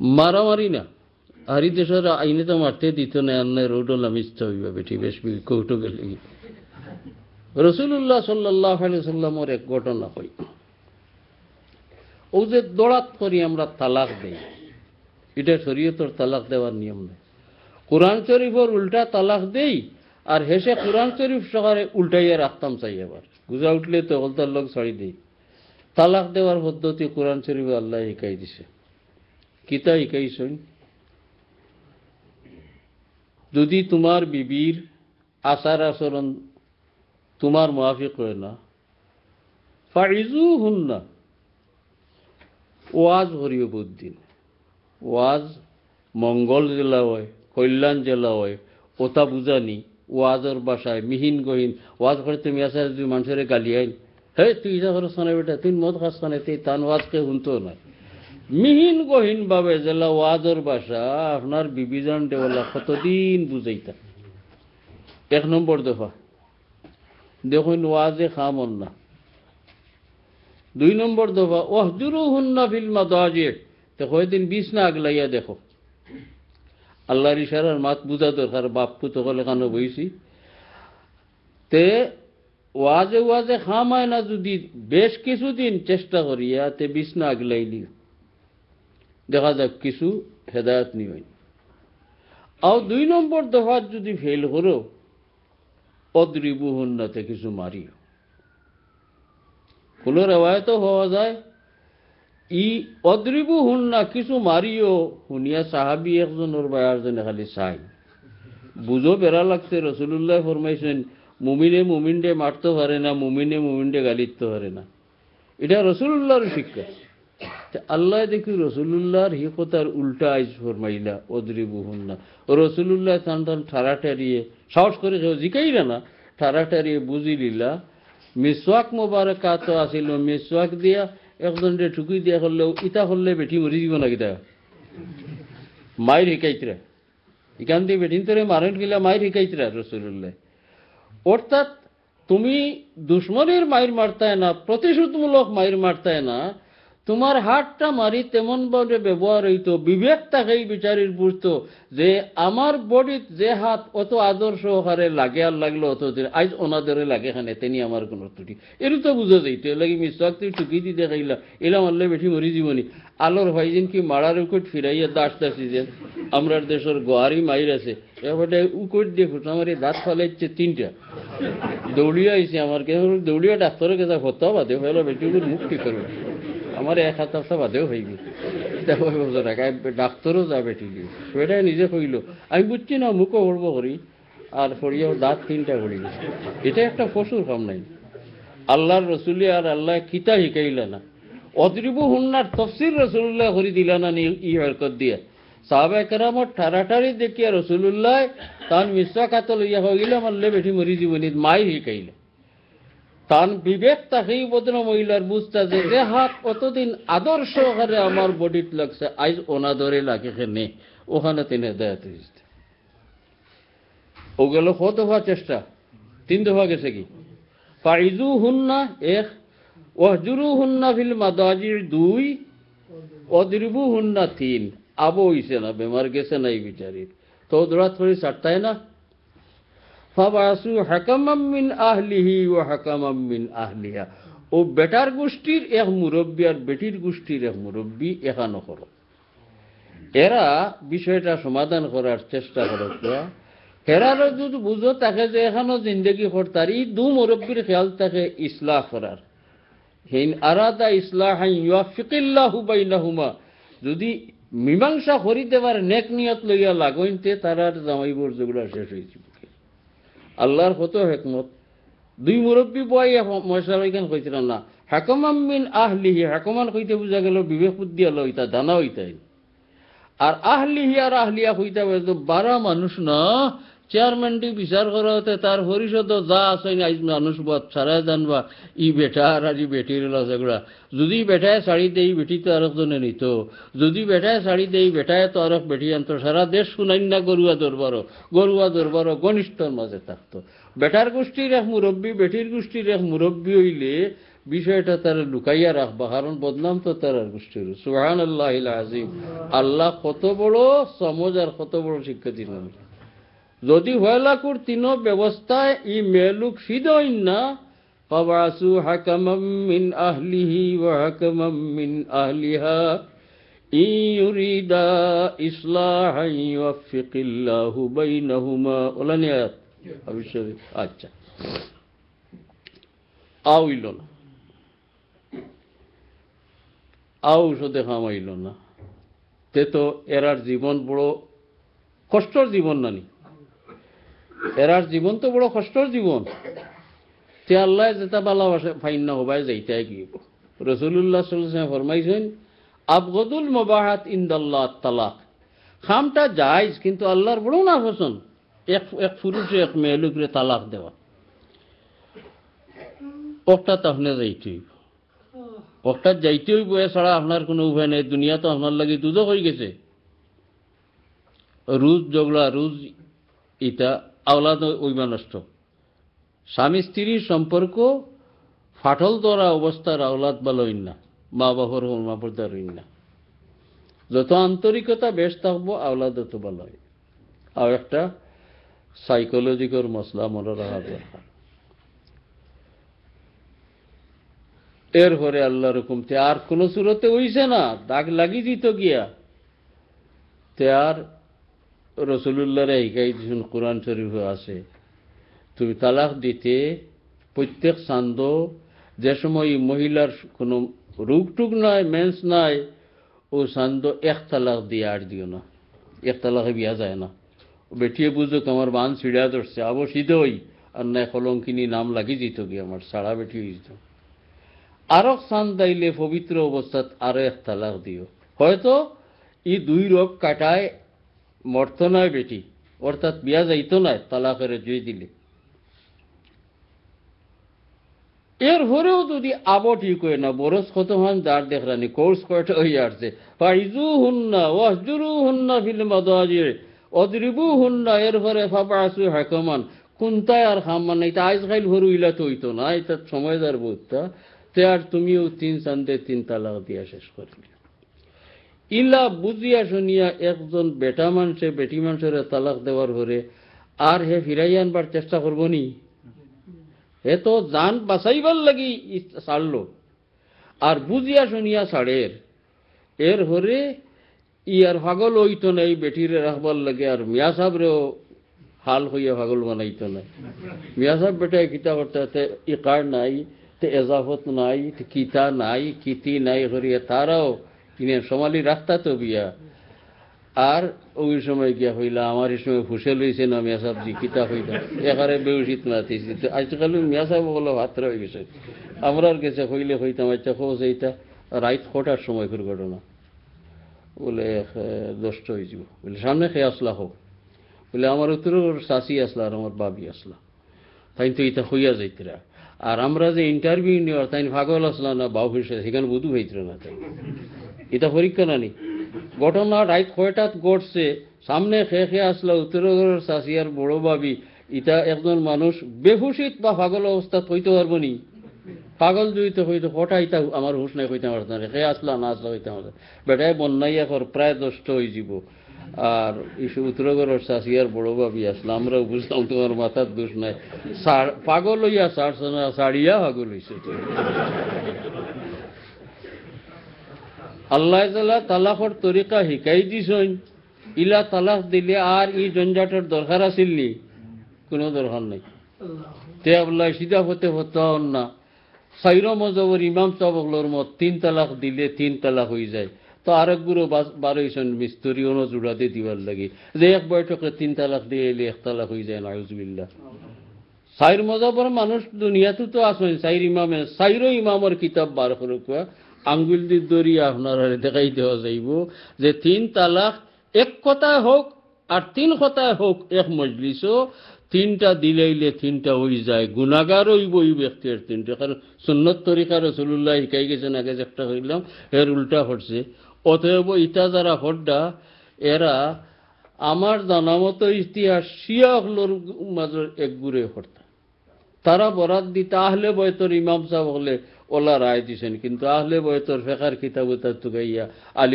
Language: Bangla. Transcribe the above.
মারামারি না, হারি দেশের আইনে তো মারতে দিত না, আন্নায় রোডও নামিতে হইবা বেটি বেশ কৌটো গেলে। রসুল্লাহ সাল্লাল্লাহু আলাইহি সাল্লামের এক ঘটনা কই, ও যে দৌড়াত করি আমরা তালাক দেই, এটা শরীয়তের তালাক দেওয়ার নিয়ম নেই। কোরআন শরীফের উল্টা তালাক দেই, আর হেসে কোরআন শরীফ সকালে উল্টাইয়া রাখতাম চাই, আবার গুজা উঠলে তো হলতার লোক ছাড়ি দেই। তালাক দেওয়ার পদ্ধতি কোরআন শরীফে আল্লাহ শিখাই দিছে। কিতা শিখাইছেন? যদি তোমার বিবির আচার আচরণ তোমার মুআফিক হয় না, ফাইজুহুন্না, ওয়াজ করিও বুদ্দিন। ওয়াজ মঙ্গল জেলা হয়, কল্যাণ জেলা হয়, ওটা বুঝানি ওয়াজের বাসায় মিহিন গহীন ওয়াজ করে। তুমি আসা যদি মানুষের গালি আইন, হে তুই ইসা করছ না বেটা, তুই মদ খাস না, তুই তান ওয়াজকে শুনতো না। মিহিন গহীন ভাবে জেলা ওয়াজের বাসা আপনার বিবিজান দেওয়ালা কতদিন বুঝাইতা। 1 নম্বর দফা দেখুন, ওয়াজে খামন না। 2 নম্বর দফা ওয়াহজুরুহুন্না ফিল মাদাজি, তো কয়দিন বিছনা আগলাইয়া দেখো। আল্লাহর ইশারার মাত বুঝা দরকার, বাপ্পু তো কলে কানো বইছি তে ওয়াজে ওয়াজে খামায় না, যদি বেশ কিছুদিন চেষ্টা করিয়া তে বিছনা আগলাইলি, দেখা যাক কিছু হেদায়ত নি হয়। আর 2 নম্বর দফা যদি ফেল করো, অদ্রিবুহুন্নাতে কিছু মারিও। কোন রেওয়ায়ত হওয়া যায় ই অদ্রিবুহুন্না কিছু মারিও শুনিয়া সাহাবি একজনের বায়ারজনে খালি চাই বুঝো বেড়া লাগছে। রসুল্লাহ ফরমাইছেন, মুমিনে মুমিনডে মারতে পারে না, মুমিনে মুমিনডে গালিতে পারে না। এটা রসুল্লাহর শিক্ষা। আল্লাহ দেখি রসুল্লাহর হিকতার উল্টা আইজ ফরমাইলা অদ্রিবুহুন্না। রসুল্লাহ টান টান ঠারাঠারিয়ে সাহস করে জিকাইলা না, ঠারাঠারিয়ে বুঝি লিলা। মিসওয়াক মোবারকাত আসিল, মিসওয়াক দিয়া একজনকে ঠুকুই দিয়া করলেও ইটা করলে বেটি মরি যাব না। কিতা মায়ের শিকাইতরা এখান দিয়ে বেটিন তোরে মারেন গিলা মায়ের শিকাইতরা রসুল্লাহ। অর্থাৎ তুমি দুশ্মনের মায়ের মারতায় না, প্রতিশোধমূলক মায়ের মারতায় না, তোমার হাতটা মারি তেমন ভাবে ব্যবহার হইতো, বিবেক তাকেই বিচারির বুঝতো যে আমার বডিত যে হাত অত আদর্শ হারে লাগে আর লাগলো অত দিন আজ ওনাদের লাগে খানে তেনি আমার কোন ত্রুটি এরু তো বুঝা যাইত। লাগি মিসওয়াক তুই টুকি দি দেখাইলা, এলা মারলে বেঠি মরি জীবনী। আলোর ভাইজিন কি মারার উকট ফিরাইয়া দাস দাসি যে আমরার দেশের গোয়ারি মাইর আছে, এবারে উকট দিয়ে ফুট আমার এই দাঁত ফালাইছে 3টা, দৌড়িয়া আইছে আমার কে দৌড়িয়া ডাক্তারের কাছে হত্যা বাদে হইলো বেটিগুলোর মুখ ঠিক করবে। আমার 1 হাত আসা বাদেও হইবি, ডাক্তারও যাবে ঠিকই, সেটাই নিজে কইল। আমি বুঝছি না মুখও হড়ব করি আর ফরিয়াও দাঁত 3টা করি গেছে। এটা একটা পশুর কাম নাই। আল্লাহর রসুলি আর আল্লাহ কিতা শিকাইলা না। অদ্রিবুহুন্নার তফসির রসুল্লাহ করি দিলা না ই হরকত দিয়া। সাহাবায়ে কেরামর ঠারাঠারি দেখিয়া রসুল্লাহ তান মিসওয়াক হাতে লইয়া হইল মারলে বেঠি মরি জীবনী মাই শিকাইলা। তান বিবেক তাকেই বদন মহিলার বুঝতা যে হাত অতদিন আদর্শ হারে আমার বডিত লাগছে আজ ওনাদরে লাগে কেনে, ওখানে তিনি হেদায়েত হয়েছে। ও গেল কত দফা চেষ্টা, 3 দফা গেছে কি। ফাইজুহুন্না 1, ওয়াহজুরুহুন্না ফিল মাদাজি 2, ওয়াদরিবুহুন্না 3। আবো হইছে না, বেমার গেছে না এই বিচারির, তো দরাত করে ছাড়তায় না। ফাবাসু হাকামাম মিন আহলিহি ওয়া হাকামাম মিন আহলিহা, ও বেটার গোষ্ঠীর এক মুরব্বী আর বেটির গোষ্ঠীর এক মুরব্বী এখানো করো। এরা বিষয়টা সমাধান করার চেষ্টা করো। হেরারও যদি বুঝো তাকে যে এখানো জিন্দগি করতার, এই 2 মুরব্বীর খেয়াল তাকে ইসলাহ করার। হিন আরাদা ইসলাহান ইউফিকিল্লাহু বাইনাহুমা, যদি মীমাংসা করি দেবার নেক নিয়ত লইয়া লাগইতে তারার জামাইবর যেগুলা শেষ হয়েছে। আল্লাহর কত হেকমত। 2 মুরব্বী বয় মশলা এখানে কইছিলাম না, হাকামান মিন আহলিহি, হাকামান কইতে বুঝা গেল বিবেক বুদ্ধি আলো হইতা দানা হইতাই, আর আহলিহি আর আহলিয়া হইতা 12 মানুষ না। চেয়ারম্যানটি বিচার করা হতে তার পরিষদ যা আছে আজ মানুষ ছাড়া জানবা ই বেটা আর আজি বেটির যেগুলা, যদি বেটায় শাড়ি দেই বেটি তো আরেকজনে নিত, যদি বেটায় শাড়ি দেই বেটায় তো আরেক বেটি আনতো, সারা দেশ শুনাই না গরুয়া দরবারও ঘনিষ্ঠর মাঝে থাকতো। বেটার গোষ্ঠীর এক মুরব্বী বেটির গোষ্ঠীর এক মুরব্বী হইলে বিষয়টা তারা লুকাইয়া রাখবা, কারণ বদনাম তো তারা গোষ্ঠীর। সুবহানাল্লাহিল আযীম। আল্লাহ কত বড় সমজ আর কত বড় শিক্ষা দিলেন। যদি হয়লাকুর তিন ব্যবস্থায় ই মেলুক সিদইন না, ফাবাসু হাকামাম মিন আহলিহি ওয়া হাকামাম মিন আহলিহা ইন ইউরিদা ইসলাহান ইউওয়াফফিকিল্লাহু বাইনাহুমা। ওলানিয়াত অবশ্যই। আচ্ছা, আউইল না, ঔষধে খামাইল না, তে তো এরার জীবন বড় কষ্টর জীবন নানি, এরার জীবন তো বড় কষ্টর জীবন। তে আল্লাহ যেটা ভালোবাসে ফাইন না হবাই যাইতে গিয়ে রাসূলুল্লাহ সাল্লাল্লাহু আলাইহি ওয়াসাল্লাম ফরমাইছেন, আবগদুল মুবাহাত ইনদাল্লাহ তালাক। খামটা জায়েজ, কিন্তু আল্লাহর বড় না পছন্দ এক পুরুষে এক মেয়ে লোকরে তালাক দেওয়া। ওটা তাহলে যাইতে হইব, ওটা যাইতে হইব, এছাড়া আপনার কোনো উপায় নেই। দুনিয়া তো আপনার লাগে দুধও হয়ে গেছে, রোজ ঝগড়া, রোজ ইটা, আওলাদ ওইবা নষ্ট। স্বামী স্ত্রীর সম্পর্ক ফাটল ধরা অবস্থার আওলাদ ভালো হইন না, মা বাবার হরমাপর্দার হইন না। যত আন্তরিকতা বেশ থাকবো আওলাদ তত ভালো হয়। আর একটা সাইকোলজিক্যাল মশলা মনে রাখা দরকার। এর পরে আল্লাহর হুকুমতে আর কোন সুরতে হইছে না, দাগ লাগি দিত গিয়া তে আর রাসূলুল্লাহর হিকাই দিছেন, কোরআন শরীফে আছে, তুমি তালাক দিতে প্রত্যেক চান্দ, যে সময় মহিলার কোনো রোগ টুক নাই, মেন্স নাই, ও চান্দ এক তালাক দিয়ে আর দিও না, এক তালাকে বিয়া যায় না। বেটিয়ে বুঝুক আমার বান ছিড়া ধরছে, আবো সিধই আর নাই কলঙ্কিনী নাম লাগি দিত গিয়ে আমার সারা বেটি হইত। আরো চান দাইলে পবিত্র অবস্থাত আরো এক তালাক দিও। হয়তো ই দুই রোগ কাটায় মরত নয় বেটি, অর্থাৎ বিয়া যাইত নাই, তালাকের জুই দিলে। এর হরেও যদি আবো ঠিক হয় না, বরস কত হন যার দেখরানি কোর্স কয়টা হয়ে আসছে, ফাইজু হুন্না ওয়াহজুরু হুন্না ফিল মাদাজির অদরিবু হুন্না। এর হরে ফাবাসু হাকামান কোনটায় আর খামান নাই, তা আজকাল হরু ইলা তো হইতো না, এটা সময় যার বোধটা তে আর তুমিও তিন চান্দে তিন তালাক দিয়া শেষ করলি। ইলা বুঝিয়া শুনিয়া একজন বেটা মানুষে বেটি মানুষের তালাক দেওয়ার হরে আর হে ফিরাই আনবার চেষ্টা করবো নি? হে তো জান বাঁচাইবার লাগি ছাড়লো, আর বুঝিয়া শুনিয়া ছাড়ের। এর হরে ই আর পাগল হইতো নাই বেটিরে রাখবার লাগে, আর মিয়া সাহেবরেও হাল হইয়া পাগল বানাইতো নাই। মিয়া সাহেব বেটায় কিতা করতে ই কার নাই, তে এজাফত নাই, কিতা নাই, কিতি নাই করিয়া তারাও কিনে সোমালি রাখতা তো বিয়া। আর ওই সময় গিয়া হইলা আমার এই সময় ফুসে লইছে না মিয়া সাহেব জি কিতা হইলা এখানে বেউসিত মাতিছি। আজকাল মিয়া সাহেব বলো ভাত্র হয়ে গেছে, আমরা গেছে হইলে হইতাম। আচ্ছা খোঁজ এইটা রাইত কটার সময় করে ঘটনা, বলে 10টা হয়ে যাব, বলে সামনে খেয়ে আসলা হোক, বলে আমার উত্তর শাশি আসলা আর আমার বাবি আসলা, তাই তো এটা হইয়া যাইতরা। আর আমরা যে ইন্টারভিউ নেওয়ার তাই ভাগল আসলা না বাউ হয়েছে, সেখানে বুধু হইতরা না, তাই এটা পরীক্ষা নানি। ঘটনা রাইত কয়টাত ঘটছে, সামনে খেয়ে খেয়ে আসলা উত্তরগড়ের শাশি আর বড় বাবি। এটা একজন মানুষ বেহুশিত বা পাগল অবস্থা হইতে পারবো নি? পাগল জড়িত হইতো কটা ইটা আমার হুশ নাই হইতে পারত না, খেয়ে আসলা না আসলা হইতে পারত বেটায় বন্যাইয়া কর প্রায় 10টা হয়ে যাব। আর ইসু উত্তরগড়ের শাশি আর বড় বাবি আসলা, আমরাও বুঝলাম তোমার মাথার দোষ নাই, পাগল হইয়া সাড়িয়া পাগল হইছে। আল্লাহ তালাকর তরিকা শিকাই দিছেন, ইলা তালাক দিলে আর ই জঞ্জাটের দরকার আছিল নি? কোনো দরকার নাই। তে আল্লাহ সিধা হতে হন না, সাইর মজবর ইমাম সাহবগুলোর মত 3 তালাক দিলে 3 তালাক হয়ে যায়। তো আরেক গুরু বারোইছেন মিস্ত্রি অন্য জোড়াতে দিবার লাগে, যে এক বৈঠকে 3 তালাক দিয়ে এলে 1 তালাক হয়ে যায়। নাউজুবিল্লাহ। সাইর মজবর মানুষ দুনিয়াতে তো আসেন, সাইর ইমামে সাইরো ইমামের কিতাব বার করে আঙ্গুল দি দরিয়া আপনার দেখাই দেওয়া যাইব যে 3 তালাক এক কথায় হোক আর 3 কথায় হোক এক মজলিসও 3টা দিলেইলে 3টা হয়ে যায়। গুনাহগার হইব ওই ব্যক্তির 3টা, কারণ সুন্নত তরিকা রাসূলুল্লাহ শিখাই গেছেন। আগে একটা হইলাম এর উল্টা হচ্ছে। অতএব ইটা যারা হড্ডা এরা আমার জানা মতো ইতিহাস শিয়াগুলোর মাঝে এক গুড়ে হত্যা, তারা বরাত দিতে আহলে বয়তর ইমাম সাহেব হলে ওলা রায় দিছেন, কিন্তু আহলে বয়তর ফেকার কিতাব তুকাইয়া আলী